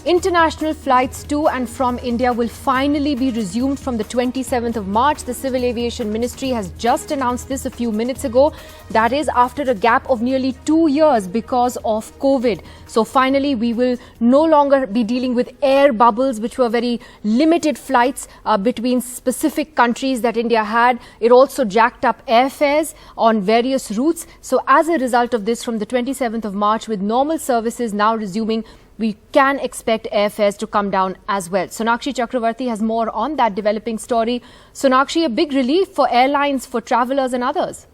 International flights to and from India will finally be resumed from the 27th of March. The Civil Aviation Ministry has just announced this a few minutes ago. That is after a gap of nearly 2 years because of COVID. So finally, we will no longer be dealing with air bubbles, which were very limited flights between specific countries that India had. It also jacked up airfares on various routes. So as a result of this, from the 27th of March, with normal services now resuming, we can expect airfares to come down as well. Sonakshi Chakravarti has more on that developing story. Sonakshi, a big relief for airlines, for travelers and others.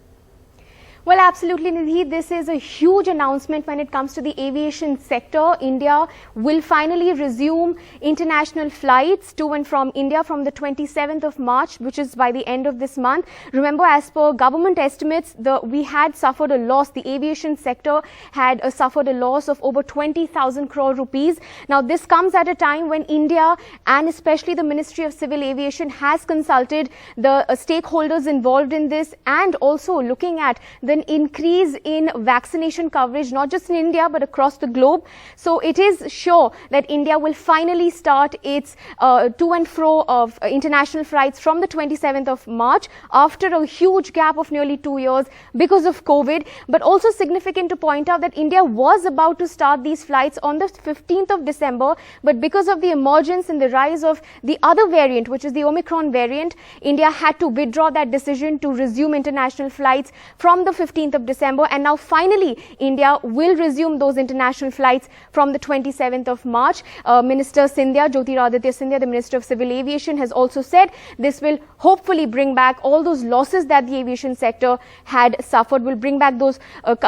Well, absolutely, Nidhi. This is a huge announcement when it comes to the aviation sector. India will finally resume international flights to and from India from the 27th of March, which is by the end of this month. Remember, as per government estimates, we had suffered a loss. The aviation sector had suffered a loss of over 20,000 crore rupees. Now, this comes at a time when India and especially the Ministry of Civil Aviation has consulted the stakeholders involved in this, and also looking at the increase in vaccination coverage, not just in India but across the globe. So it is sure that India will finally start its to and fro of international flights from the 27th of March after a huge gap of nearly 2 years because of COVID. But also significant to point out that India was about to start these flights on the 15th of December, but because of the emergence and the rise of the other variant, which is the Omicron variant, India had to withdraw that decision to resume international flights from the 15th of December, and now finally India will resume those international flights from the 27th of March. Minister Scindia, Jyotiraditya Scindia, the Minister of Civil Aviation, has also said this will hopefully bring back all those losses that the aviation sector had suffered, will bring back those,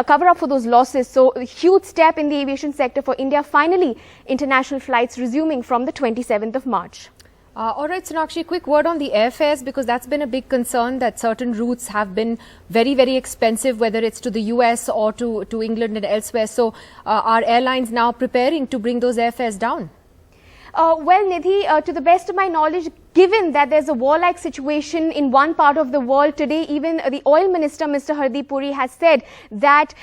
cover up for those losses. So a huge step in the aviation sector for India, finally international flights resuming from the 27th of March. All right, Sonakshi, quick word on the airfares, because that's been a big concern that certain routes have been very, very expensive, whether it's to the US or to England and elsewhere. So are airlines now preparing to bring those airfares down? Well, Nidhi, to the best of my knowledge, given that there's a war-like situation in one part of the world today, even the oil minister, Mr. Hardeep Puri, has said that,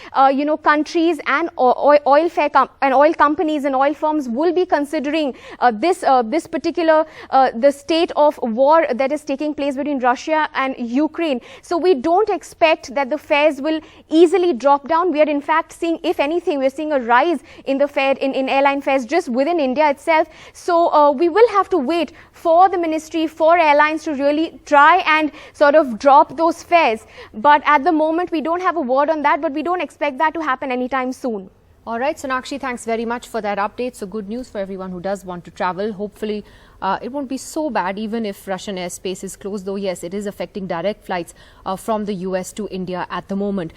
countries and oil companies and oil firms will be considering this particular, the state of war that is taking place between Russia and Ukraine. So we don't expect that the fares will easily drop down. We are in fact seeing, if anything, we're seeing a rise in the fare, in airline fares just within India itself. So we will have to wait for the ministry, for airlines to really try and sort of drop those fares. But at the moment, we don't have a word on that, but we don't expect that to happen anytime soon. All right, Sonakshi, thanks very much for that update. So good news for everyone who does want to travel. Hopefully, it won't be so bad even if Russian airspace is closed, though yes, it is affecting direct flights from the US to India at the moment.